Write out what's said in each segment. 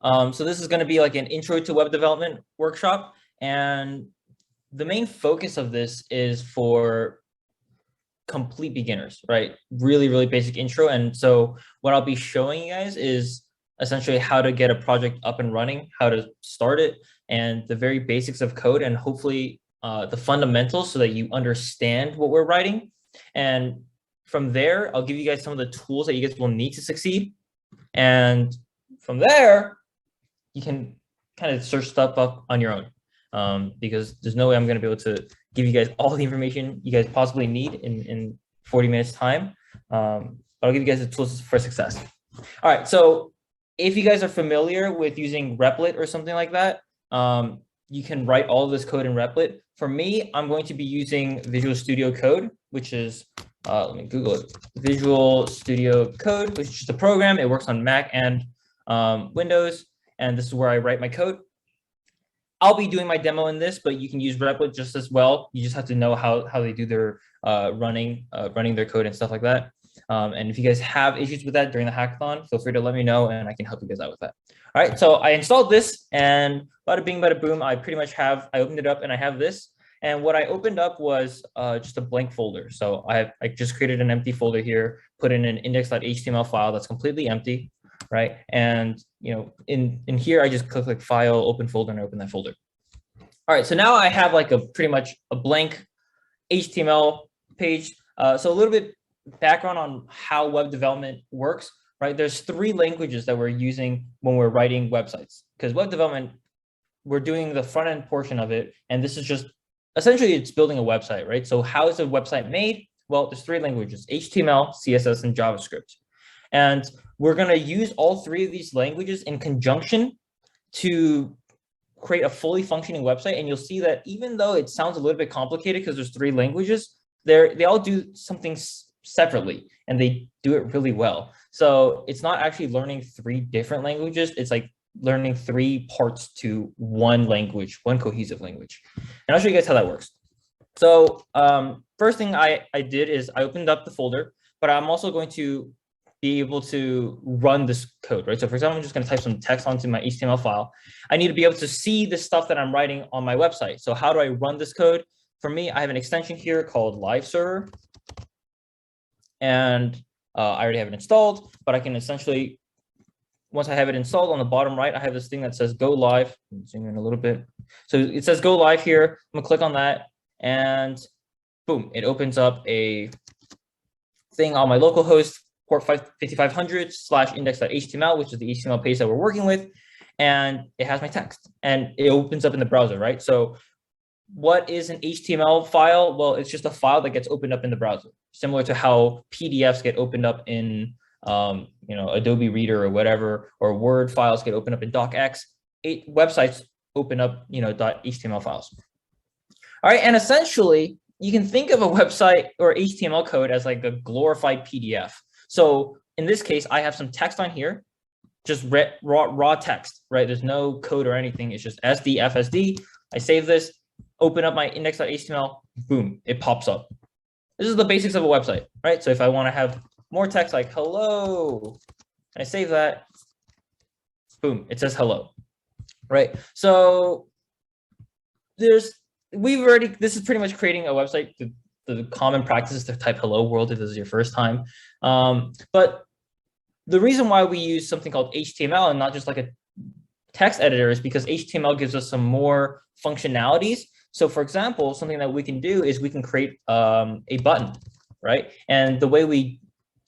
So this is going to be like an intro to web development workshop. And the main focus of this is for complete beginners, right? Really, really basic intro. And so what I'll be showing you guys is essentially how to get a project up and running, how to start it, and the very basics of code, and hopefully the fundamentals so that you understand what we're writing. And from there, I'll give you guys some of the tools that you guys will need to succeed. And from there, you can kind of search stuff up on your own, because there's no way I'm going to be able to give you guys all the information you guys possibly need in 40 minutes time. But I'll give you guys the tools for success. All right, so if you guys are familiar with using Replit or something like that, you can write all of this code in Replit. For me, I'm going to be using Visual Studio Code, which is, let me Google it, Visual Studio Code, which is just a program. It works on Mac and Windows, and this is where I write my code. I'll be doing my demo in this, but you can use Replit just as well. You just have to know how they do their running their code and stuff like that. And if you guys have issues with that during the hackathon, feel free to let me know and I can help you guys out with that. All right, so I installed this, and bada bing, bada boom, I pretty much I opened it up and I have this. And what I opened up was just a blank folder. So I just created an empty folder here, put in an index.html file that's completely empty, right? And in here, I just click like File, Open Folder, and open that folder. All right, so now I have like pretty much a blank HTML page. So a little bit background on how web development works, right? There's 3 languages that we're using when we're writing websites, because web development, we're doing the front end portion of it, and this is just essentially it's building a website, right? So how is a website made? Well, there's 3 languages: HTML, CSS, and JavaScript. And we're going to use all 3 of these languages in conjunction to create a fully functioning website. And you'll see that even though it sounds a little bit complicated because there's 3 languages, they all do something separately, and they do it really well. So it's not actually learning 3 different languages. It's like learning 3 parts to one language, one cohesive language. And I'll show you guys how that works. So first thing I did is I opened up the folder, but I'm also going to be able to run this code, right? So for example, I'm just going to type some text onto my HTML file. I need to be able to see the stuff that I'm writing on my website. So how do I run this code? For me, I have an extension here called Live Server. And I already have it installed, but I can essentially, once I have it installed, on the bottom right, I have this thing that says Go Live. Zoom in a little bit. So it says Go Live here. I'm going to click on that, and boom, it opens up a thing on my local host, port 5500/index.html, which is the HTML page that we're working with. And it has my text, and it opens up in the browser, right? So what is an HTML file? Well, it's just a file that gets opened up in the browser, similar to how PDFs get opened up in Adobe Reader or whatever, or Word files get opened up in docx. Websites open up .html files. All right, and essentially you can think of a website or HTML code as like a glorified PDF. So in this case, I have some text on here, just raw text, right? There's no code or anything. It's just SD, FSD. I save this, open up my index.html, boom, it pops up. This is the basics of a website, right? So if I want to have more text like hello, and I save that, boom, it says hello, right? So this is pretty much creating a website. The common practice is to type hello world if this is your first time. But the reason why we use something called HTML and not just like a text editor is because HTML gives us some more functionalities. So for example, something that we can do is we can create a button, right? And the way we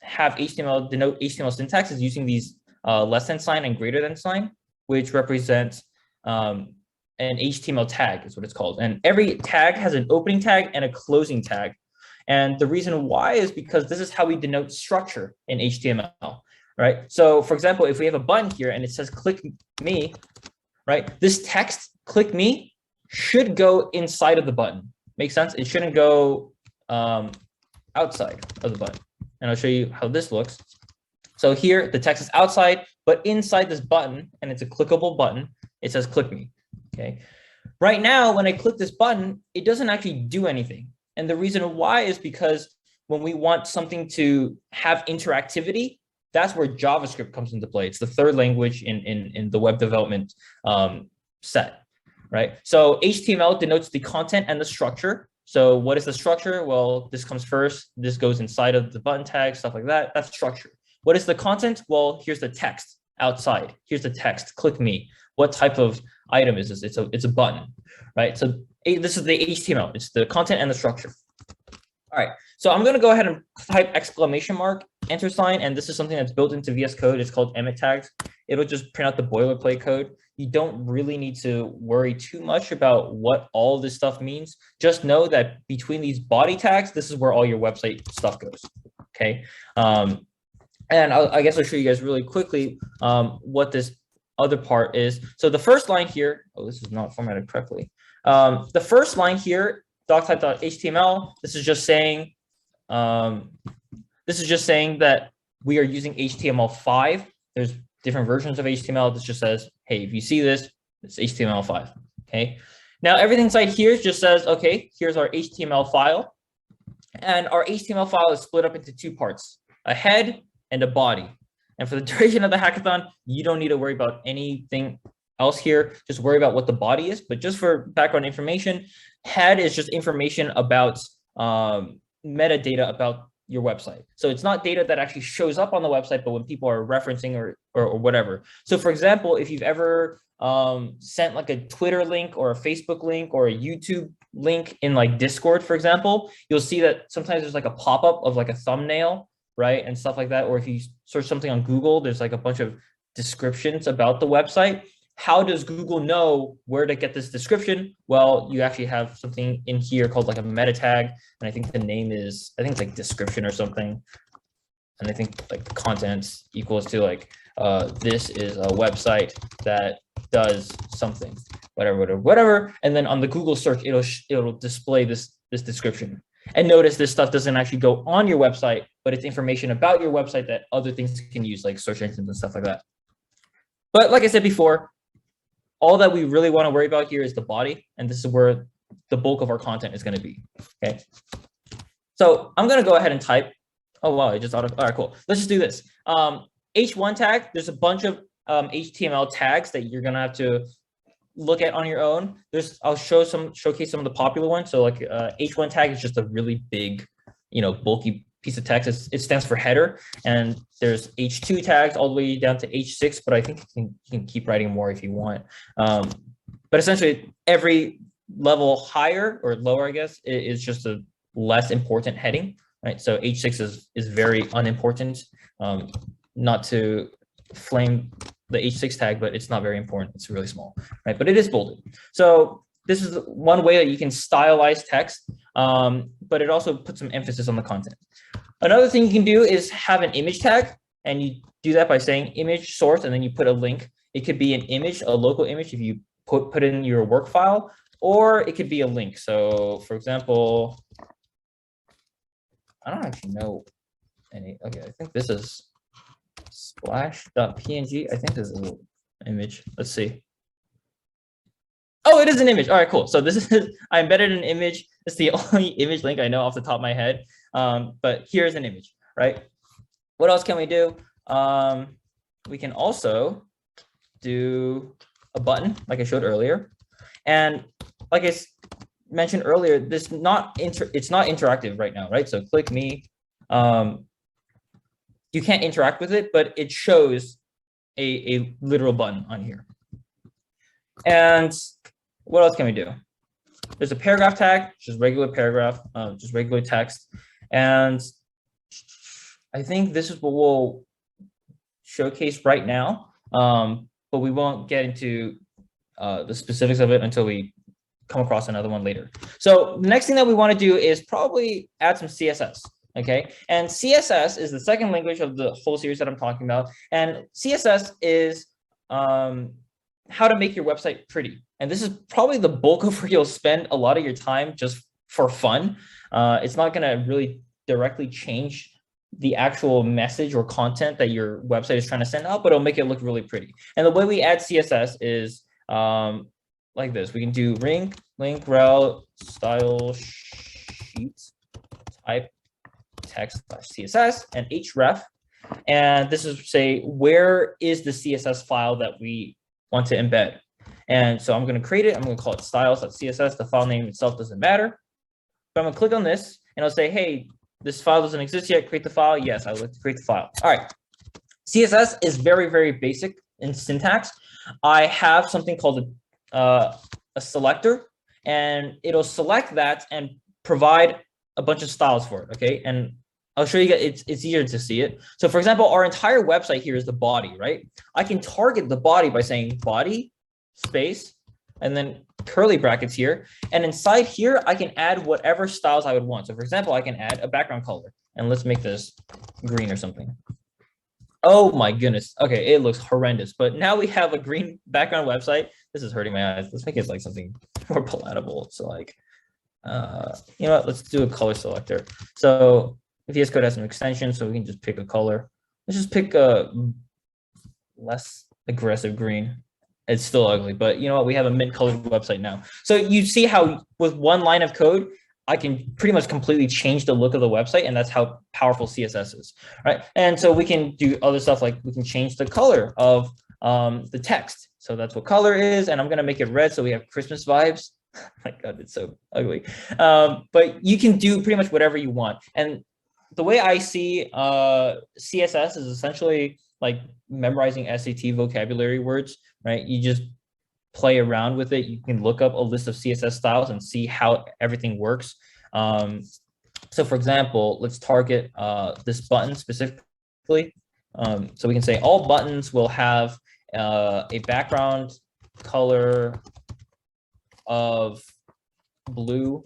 have HTML denote HTML syntax is using these less than sign and greater than sign, which represents an HTML tag is what it's called. And every tag has an opening tag and a closing tag. And the reason why is because this is how we denote structure in HTML, right? So for example, if we have a button here and it says click me, right? This text, click me, should go inside of the button. Make sense? It shouldn't go outside of the button. And I'll show you how this looks. So here, the text is outside, but inside this button, and it's a clickable button, it says click me. Okay. Right now, when I click this button, it doesn't actually do anything. And the reason why is because when we want something to have interactivity, that's where JavaScript comes into play. It's the third language in the web development set, right? So HTML denotes the content and the structure. So what is the structure? Well, this comes first. This goes inside of the button tag, stuff like that. That's structure. What is the content? Well, here's the text outside. Here's the text. Click me. What type of item is this? It's a button, right? So this is the HTML. It's the content and the structure. All right. So I'm going to go ahead and type exclamation mark, enter sign, and this is something that's built into VS Code. It's called Emmett Tags. It'll just print out the boilerplate code. You don't really need to worry too much about what all this stuff means. Just know that between these body tags, this is where all your website stuff goes. Okay. And I guess I'll show you guys really quickly what this other part is. So the first line here, oh, this is not formatted correctly. The first line here, doctype.html, this is just saying that we are using HTML5. There's different versions of HTML. This just says, hey, if you see this, it's HTML5. Okay. Now everything inside here just says, okay, here's our HTML file. And our HTML file is split up into two parts, a head and a body. And for the duration of the hackathon, you don't need to worry about anything else here. Just worry about what the body is. But just for background information, head is just information about metadata about your website. So it's not data that actually shows up on the website, but when people are referencing or whatever. So for example, if you've ever sent like a Twitter link or a Facebook link or a YouTube link in like Discord, for example, you'll see that sometimes there's like a pop-up of like a thumbnail, right? And stuff like that. Or if you search something on Google, there's like a bunch of descriptions about the website. How does Google know where to get this description? Well, you actually have something in here called like a meta tag. And I think the name is, I think it's like description or something. And I think like the content equals to like, this is a website that does something, whatever. And then on the Google search, it'll display this description. And notice this stuff doesn't actually go on your website, but it's information about your website that other things can use, like search engines and stuff like that. But like I said before, all that we really want to worry about here is the body, and this is where the bulk of our content is going to be. Okay. So I'm going to go ahead and type. Oh, wow. It just all right, cool. Let's just do this. H1 tag. There's a bunch of HTML tags that you're going to have to look at on your own. I'll showcase some of the popular ones. So like H1 tag is just a really big, bulky piece of text. It stands for header, and there's H2 tags all the way down to H6, but I think you can keep writing more if you want. But essentially every level higher or lower, I guess, is just a less important heading, right? So H6 is very unimportant. Not to flame the H6 tag, but it's not very important. It's really small, right? But it is bolded. So this is one way that you can stylize text, but it also puts some emphasis on the content. Another thing you can do is have an image tag, and you do that by saying image source, and then you put a link. It could be an image, a local image, if you put in your work file, or it could be a link. So for example, I don't actually know any. Okay, I think this is splash.png. I think this is an image. Let's see. Oh, it is an image. All right, cool. So this is, I embedded an image. It's the only image link I know off the top of my head. But here's an image, right? What else can we do? We can also do a button, like I showed earlier. And like I mentioned earlier, it's not interactive right now, right? So click me. You can't interact with it, but it shows a literal button on here. And what else can we do? There's a paragraph tag, just regular paragraph, just regular text. And I think this is what we'll showcase right now, but we won't get into the specifics of it until we come across another one later. So the next thing that we want to do is probably add some CSS. Okay, and CSS is the second language of the whole series that I'm talking about. And CSS is how to make your website pretty. And this is probably the bulk of where you'll spend a lot of your time just for fun. It's not going to really directly change the actual message or content that your website is trying to send out, but it'll make it look really pretty. And the way we add CSS is like this. We can do link rel style sheet type text/css and href. And this is say, where is the CSS file that we want to embed? And so I'm going to create it. I'm going to call it styles.css. The file name itself doesn't matter. But I'm going to click on this and I'll say, hey, this file doesn't exist yet. Create the file. Yes, I would like to create the file. All right. CSS is very, very basic in syntax. I have something called a selector, and it'll select that and provide a bunch of styles for it. Okay. And I'll show you, it's easier to see it. So for example, our entire website here is the body, right? I can target the body by saying body space and then curly brackets here. And inside here, I can add whatever styles I would want. So for example, I can add a background color, and let's make this green or something. Oh my goodness. Okay, it looks horrendous, but now we have a green background website. This is hurting my eyes. Let's make it like something more palatable. So like, you know what? Let's do a color selector. So VS Code has an extension, so we can just pick a color. Let's just pick a less aggressive green. It's still ugly, but you know what? We have a mint-colored website now. So you see how with one line of code, I can pretty much completely change the look of the website, and that's how powerful CSS is, right? And so we can do other stuff like we can change the color of the text. So that's what color is, and I'm gonna make it red so we have Christmas vibes. Oh my God, it's so ugly. But you can do pretty much whatever you want. And the way I see CSS is essentially like memorizing SAT vocabulary words, right? You just play around with it. You can look up a list of CSS styles and see how everything works. So for example, let's target this button specifically. So we can say all buttons will have a background color of blue.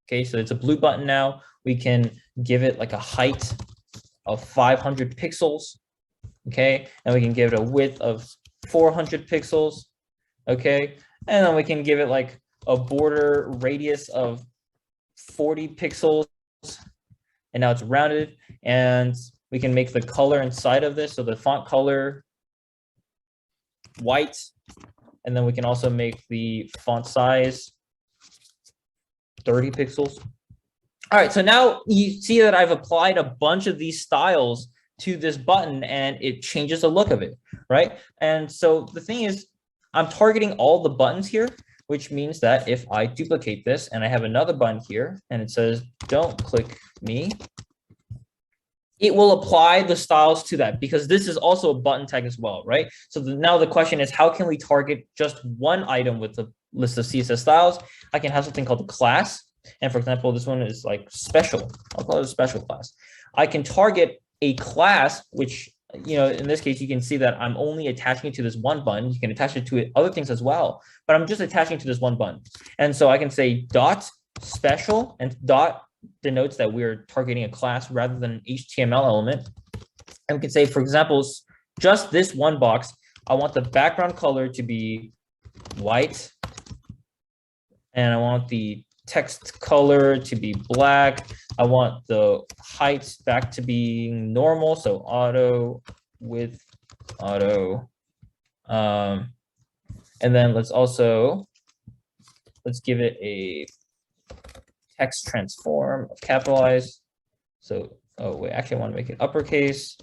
Okay, so it's a blue button now. We can give it like a height of 500 pixels. Okay, and we can give it a width of 400 pixels. Okay, and then we can give it like a border radius of 40 pixels. And now it's rounded, and we can make the color inside of this. So the font color white, and then we can also make the font size 30 pixels. All right, so now you see that I've applied a bunch of these styles to this button, and it changes the look of it, right? And so the thing is, I'm targeting all the buttons here, which means that if I duplicate this and I have another button here and it says, don't click me, it will apply the styles to that, because this is also a button tag as well, right? So now the question is, how can we target just one item with a list of CSS styles? I can have something called a class. And for example, this one is like special. I'll call it a special class. I can target a class, which, you know, in this case, you can see that I'm only attaching it to this one button. You can attach it to other things as well, but I'm just attaching to this one button. And so I can say dot special, and dot denotes that we're targeting a class rather than an HTML element. And we can say, for example, just this one box, I want the background color to be white, and I want the text color to be black. I want the height back to being normal, so auto, width, auto. And then let's give it a text transform of capitalize. So, oh wait, actually I want to make it uppercase.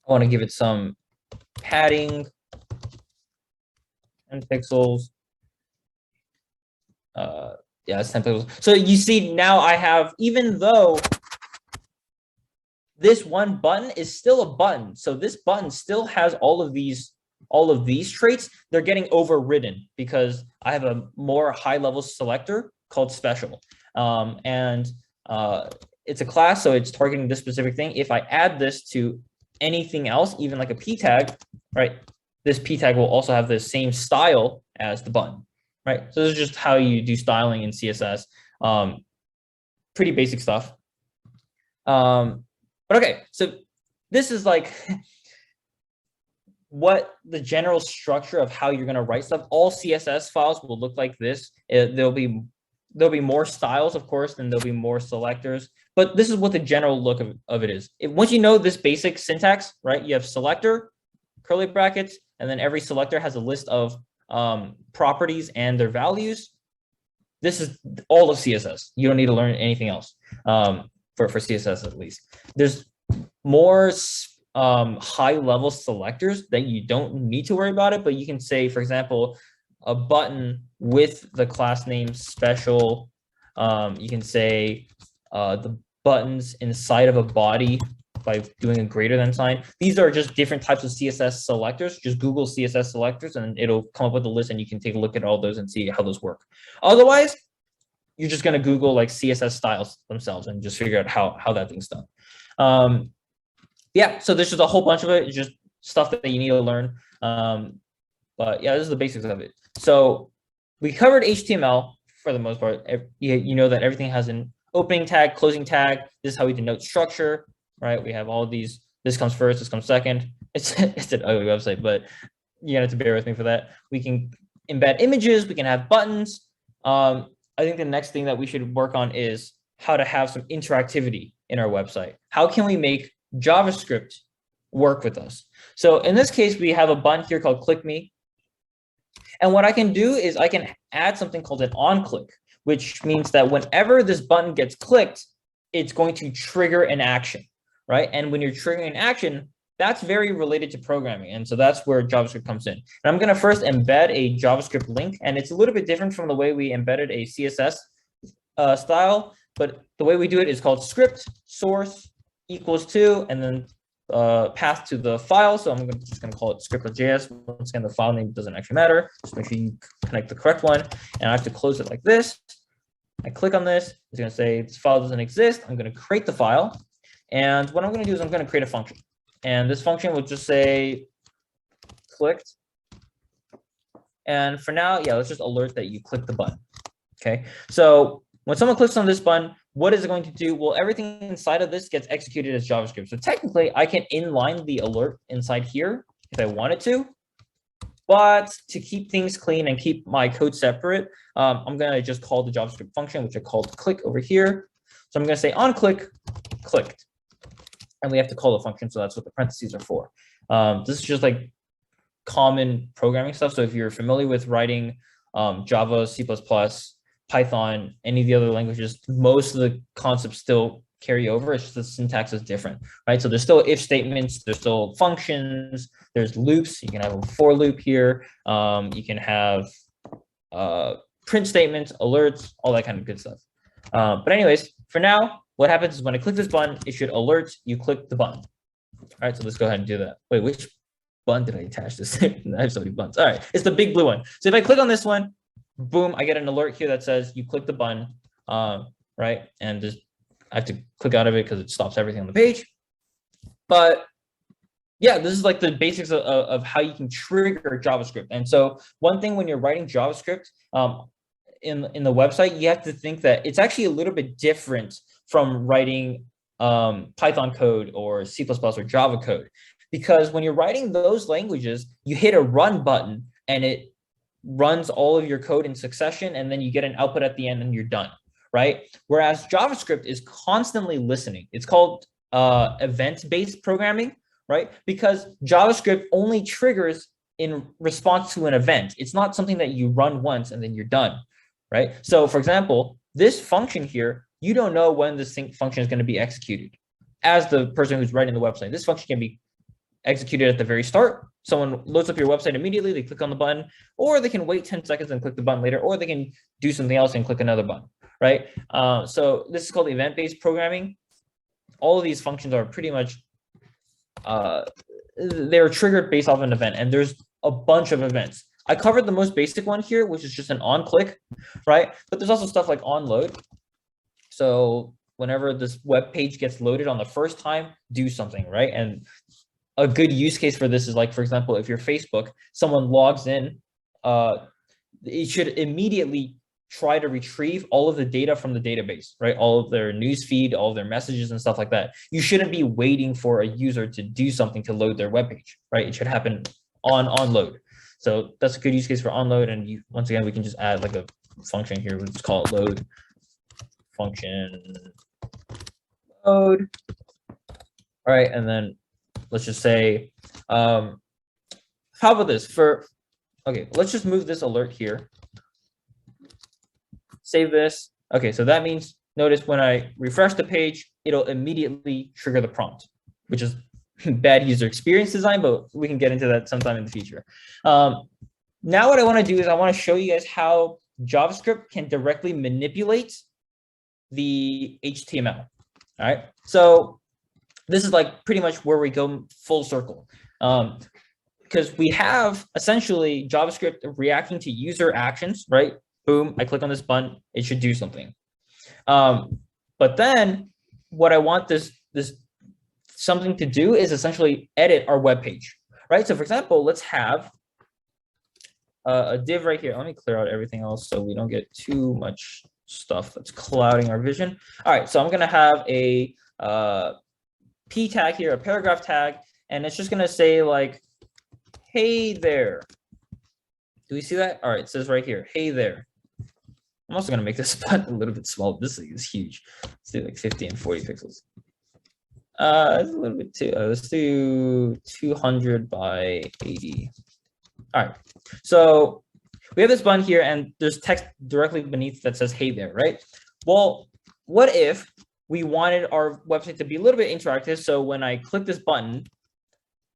I want to give it some padding, 10 pixels. Yeah, it's 10 pixels. So you see now I have, even though this one button is still a button, so this button still has all of these traits, they're getting overridden because I have a more high level selector called special. It's a class, so it's targeting this specific thing. If I add this to anything else, even like a p tag, right, this p tag will also have the same style as the button. Right, so this is just how you do styling in CSS. Pretty basic stuff. But okay, so this is like what the general structure of how you're going to write stuff. All CSS files will look like this. There'll be more styles, of course, and there'll be more selectors. But this is what the general look of it is. Once you know this basic syntax, right, you have selector, curly brackets, and then every selector has a list of properties and their values. This is all of CSS. You don't need to learn anything else for CSS, at least. There's more high level selectors that you don't need to worry about it, but you can say, for example, a button with the class name special. You can say the buttons inside of a body by doing a greater than sign. These are just different types of CSS selectors. Just Google CSS selectors and it'll come up with a list and you can take a look at all those and see how those work. Otherwise, you're just going to Google like CSS styles themselves and just figure out how that thing's done. Yeah, so there's just a whole bunch of it. It's just stuff that you need to learn. But yeah, this is the basics of it. So we covered HTML for the most part. You know that everything has an opening tag, closing tag. This is how we denote structure, right? We have all of these. This comes first, this comes second. It's an ugly website, but you have to bear with me for that. We can embed images. We can have buttons. I think the next thing that we should work on is how to have some interactivity in our website. How can we make JavaScript work with us? So in this case, we have a button here called Click Me. And what I can do is I can add something called an on-click, which means that whenever this button gets clicked, it's going to trigger an action, right? And when you're triggering an action, that's very related to programming. And so that's where JavaScript comes in. And I'm going to first embed a JavaScript link. And it's a little bit different from the way we embedded a CSS style. But the way we do it is called script source equals to, and then path to the file. So I'm just going to call it script.js. Once again, the file name doesn't actually matter. Just make sure you connect the correct one. And I have to close it like this. I click on this. It's going to say this file doesn't exist. I'm going to create the file. And what I'm going to do is I'm going to create a function. And this function will just say clicked. And for now, yeah, let's just alert that you click the button. Okay. So when someone clicks on this button, what is it going to do? Well, everything inside of this gets executed as JavaScript. So technically, I can inline the alert inside here if I wanted to. But to keep things clean and keep my code separate, I'm going to just call the JavaScript function, which I called click over here. So I'm going to say on click, clicked. And we have to call the function. So that's what the parentheses are for. This is just like common programming stuff. So if you're familiar with writing Java, C++, Python, any of the other languages, most of the concepts still carry over. It's just the syntax is different, right? So there's still if statements, there's still functions, there's loops. You can have a for loop here. You can have print statements, alerts, all that kind of good stuff. But anyways, for now, what happens is when I click this button, it should alert you click the button. All right, so let's go ahead and do that. Wait, which button did I attach this? I have so many buttons. All right, it's the big blue one. So if I click on this one, boom, I get an alert here that says you click the button, right? And just I have to click out of it because it stops everything on the page. But yeah, this is like the basics of how you can trigger JavaScript. And so one thing when you're writing JavaScript in the website, you have to think that it's actually a little bit different from writing Python code or C++ or Java code. Because when you're writing those languages, you hit a run button and it runs all of your code in succession, and then you get an output at the end and you're done, right? Whereas JavaScript is constantly listening. It's called event-based programming, right? Because JavaScript only triggers in response to an event. It's not something that you run once and then you're done, right? So for example, this function here, you don't know when this function is going to be executed. As the person who's writing the website, this function can be executed at the very start. Someone loads up your website immediately, they click on the button, or they can wait 10 seconds and click the button later, or they can do something else and click another button, right? So this is called event-based programming. All of these functions are pretty much, they're triggered based off an event, and there's a bunch of events. I covered the most basic one here, which is just an on-click, right? But there's also stuff like on-load. So whenever this web page gets loaded on the first time, do something, right? And a good use case for this is like, for example, if you're Facebook, someone logs in, it should immediately try to retrieve all of the data from the database, right? All of their news feed, all of their messages and stuff like that. You shouldn't be waiting for a user to do something to load their web page, right? It should happen on load. So that's a good use case for on load. And once again, we can just add like a function here. We'll just call it load function load. All right, and then let's just say, how about this okay, let's just move this alert here. Save this. Okay, so that means, notice when I refresh the page, it'll immediately trigger the prompt, which is bad user experience design, but we can get into that sometime in the future. Now what I want to do is I want to show you guys how JavaScript can directly manipulate the HTML. All right. So this is like pretty much where we go full circle. Because we have essentially JavaScript reacting to user actions, right? Boom, I click on this button, it should do something. But then what I want this something to do is essentially edit our web page, right? So for example, let's have a div right here. Let me clear out everything else so we don't get too much stuff that's clouding our vision. All right, so I'm gonna have a p tag here, a paragraph tag, and it's just gonna say like, hey there. Do we see that? All right, it says right here, hey there. I'm also gonna make this button a little bit small. This thing is huge. Let's do like 50 and 40 pixels. It's a little bit too, let's do 200 by 80. All right, so we have this button here and there's text directly beneath that says, hey there, right? Well, what if we wanted our website to be a little bit interactive? So when I click this button,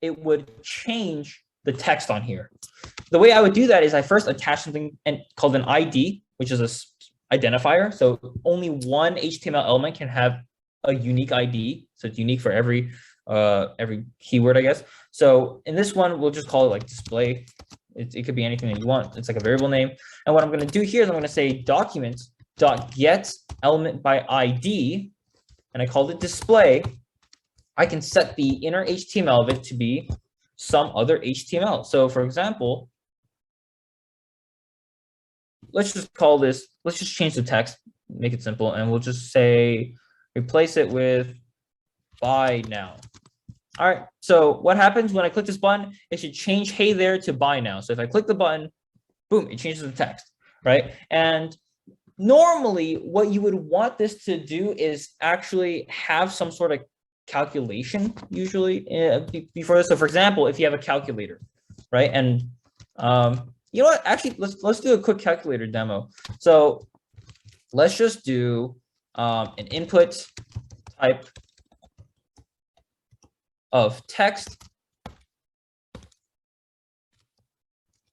it would change the text on here. The way I would do that is I first attach something called an ID, which is a identifier. So only one HTML element can have a unique ID. So it's unique for every keyword, I guess. So in this one, we'll just call it like display. It could be anything that you want. It's like a variable name. And what I'm going to do here is I'm going to say document.get element by ID, and I called it display. I can set the inner HTML of it to be some other HTML. So for example, let's just call this, let's just change the text, make it simple, and we'll just say, replace it with buy now. All right, so what happens when I click this button? It should change hey there to buy now. So if I click the button, boom, it changes the text, right? And normally what you would want this to do is actually have some sort of calculation usually before this. So for example, if you have a calculator, right? And you know what, actually, let's do a quick calculator demo. So let's just do an input type of text,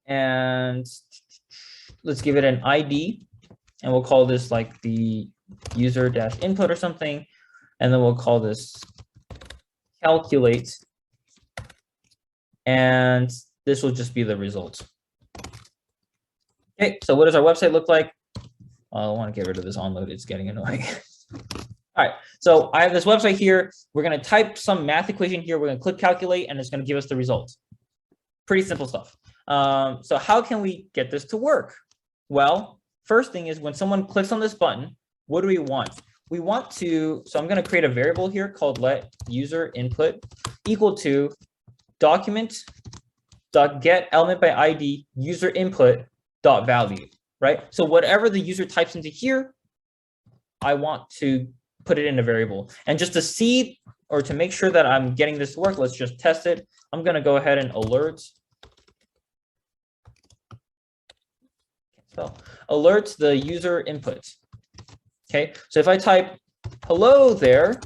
and let's give it an ID, and we'll call this like the user dash input or something, and then we'll call this calculate, and this will just be the result. Okay, so what does our website look like? I want to get rid of this onload, it's getting annoying. All right, so I have this website here. We're going to type some math equation here. We're going to click calculate, and it's going to give us the results. Pretty simple stuff. So how can we get this to work? Well, first thing is when someone clicks on this button, what do we want? We want to, so I'm going to create a variable here called let user input equal to document.get element by ID user input dot value, right? So whatever the user types into here, I want to put it in a variable. And just to see or to make sure that I'm getting this to work, let's just test it. I'm going to go ahead and alert the user input. Okay, so if I type hello there,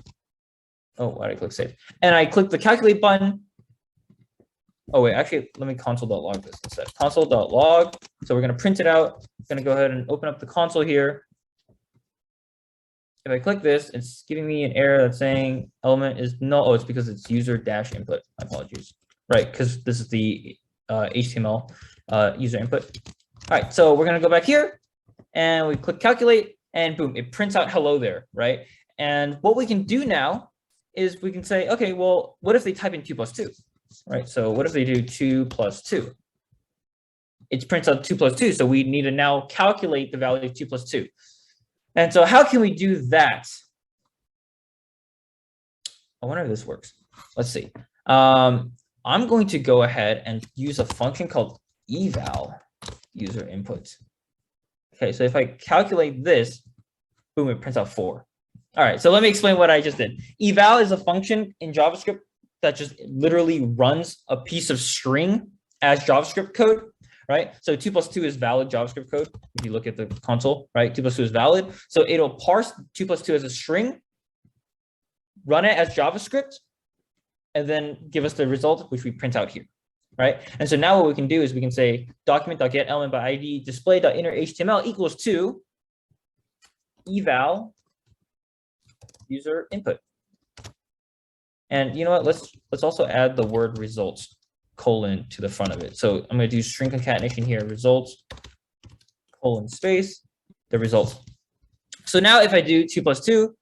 oh, why did I click save? And I click the calculate button. Oh wait, actually, let me console.log this instead. Console.log. So we're going to print it out. I'm going to go ahead and open up the console here. If I click this, it's giving me an error that's saying element is null. Oh, it's because it's user dash input. My apologies. Right, because this is the HTML user input. All right, so we're going to go back here and we click calculate and boom, it prints out hello there, right? And what we can do now is we can say, okay, well, what if they type in 2 plus 2, right? So what if they do 2 plus 2? It prints out 2 plus 2. So we need to now calculate the value of 2 plus 2. And so how can we do that? I wonder if this works. Let's see. I'm going to go ahead and use a function called eval user input. Okay, so if I calculate this, boom, it prints out 4. All right, so let me explain what I just did. Eval is a function in JavaScript that just literally runs a piece of string as JavaScript code. Right? So 2 plus 2 is valid JavaScript code. If you look at the console, right? 2 plus 2 is valid. So it'll parse 2 plus 2 as a string, run it as JavaScript, and then give us the result, which we print out here, right? And so now what we can do is we can say document.get element by ID display.inner.html equals to eval user input. And you know what? Let's also add the word results colon to the front of it. So I'm going to do string concatenation here, results colon space the results. So now if I do 2 plus 2,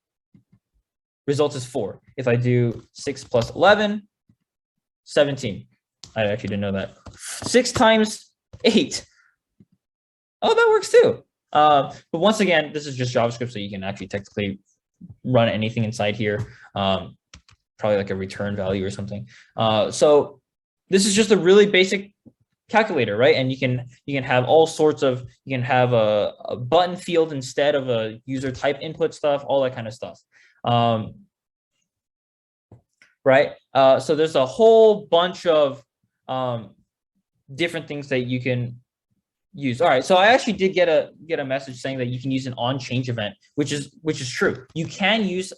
results is 4. If I do 6 plus 11, 17. I actually didn't know that. 6 times 8. Oh, that works too. But once again, this is just JavaScript, so you can actually technically run anything inside here. Probably like a return value or something. So this is just a really basic calculator, right? And you can have all sorts of, you can have a button field instead of a user type input stuff, all that kind of stuff. Right? So there's a whole bunch of different things that you can use. All right, so I actually did get a message saying that you can use an on-change event, which is true. You can use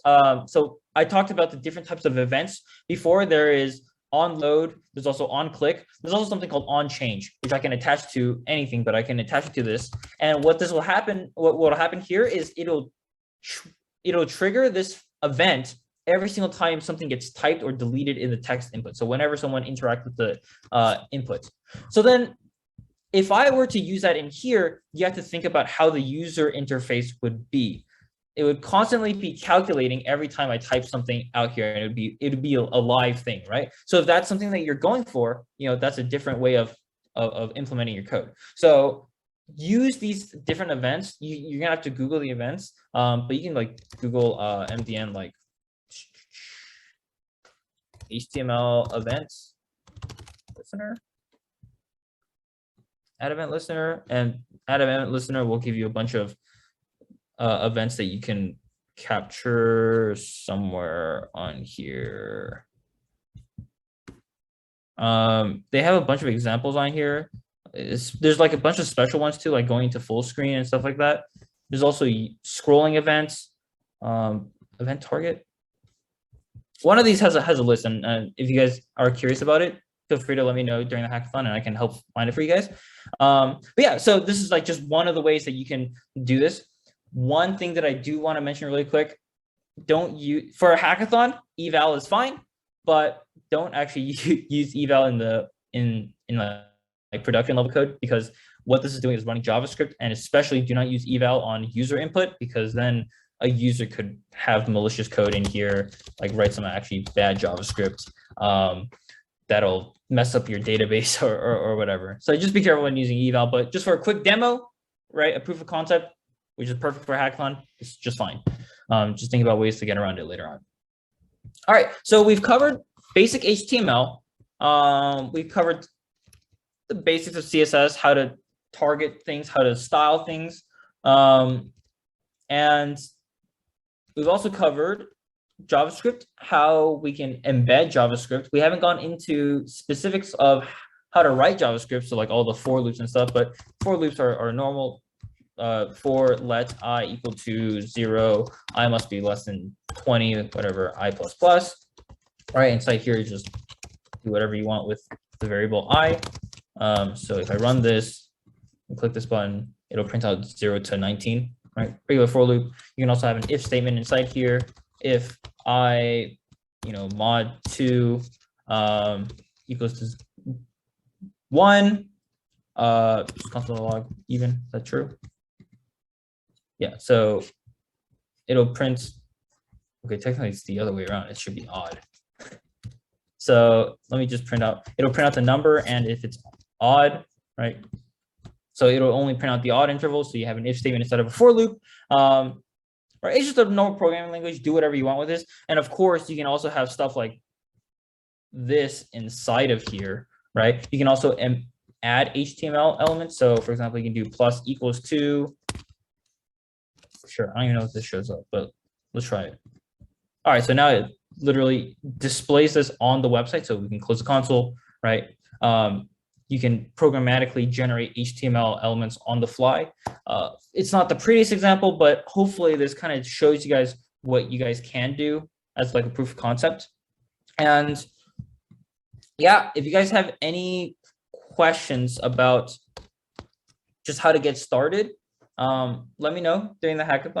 so I talked about the different types of events before. There is on load, there's also on click, there's also something called on change, which I can attach to anything, but I can attach it to this. And what this will happen, what will happen here is it'll trigger this event every single time something gets typed or deleted in the text input. So whenever someone interacts with the input. So then if I were to use that in here, you have to think about how the user interface would be. It would constantly be calculating every time I type something out here, and it'd be a live thing, right? So if that's something that you're going for, you know, that's a different way of implementing your code. So use these different events. You're gonna have to Google the events, but you can like Google MDN like HTML events listener, add event listener, and add event listener will give you a bunch of events that you can capture somewhere on here. They have a bunch of examples on here. There's like a bunch of special ones too, like going to full screen and stuff like that. There's also scrolling events, event target. One of these has a list, and if you guys are curious about it, feel free to let me know during the hackathon, and I can help find it for you guys. But yeah, so this is like just one of the ways that you can do this. One thing that I do want to mention really quick: don't use for a hackathon. Eval is fine, but don't actually use eval in like production level code, because what this is doing is running JavaScript, and especially do not use eval on user input, because then a user could have malicious code in here, like write some actually bad JavaScript that'll mess up your database or whatever. So just be careful when using eval, but just for a quick demo, right? A proof of concept, which is perfect for hackathon, it's just fine. Just think about ways to get around it later on. All right, so we've covered basic HTML. We've covered the basics of CSS, how to target things, how to style things. And we've also covered JavaScript, how we can embed JavaScript. We haven't gone into specifics of how to write JavaScript, so like all the for loops and stuff, but for loops are normal. For let I equal to 0, I must be less than 20, whatever, I plus plus. All right, inside here, you just do whatever you want with the variable I. So if I run this and click this button, it'll print out 0 to 19, right? Regular for loop. You can also have an if statement inside here. If I, mod 2 equals to 1, just console log even, is that true? Yeah, so it'll print, okay, technically it's the other way around. It should be odd. So let me just print out, it'll print out the number, and if it's odd, right? So it'll only print out the odd interval. So you have an if statement instead of a for loop. Right, it's just a normal programming language. Do whatever you want with this. And of course, you can also have stuff like this inside of here, right? You can also add HTML elements. So for example, you can do plus equals to, sure, I don't even know if this shows up, but let's try it. All right, so now it literally displays this on the website, so we can close the console, right? You can programmatically generate HTML elements on the fly. It's not the prettiest example, but hopefully this kind of shows you guys what you guys can do as like a proof of concept. And yeah, if you guys have any questions about just how to get started, let me know during the hackathon.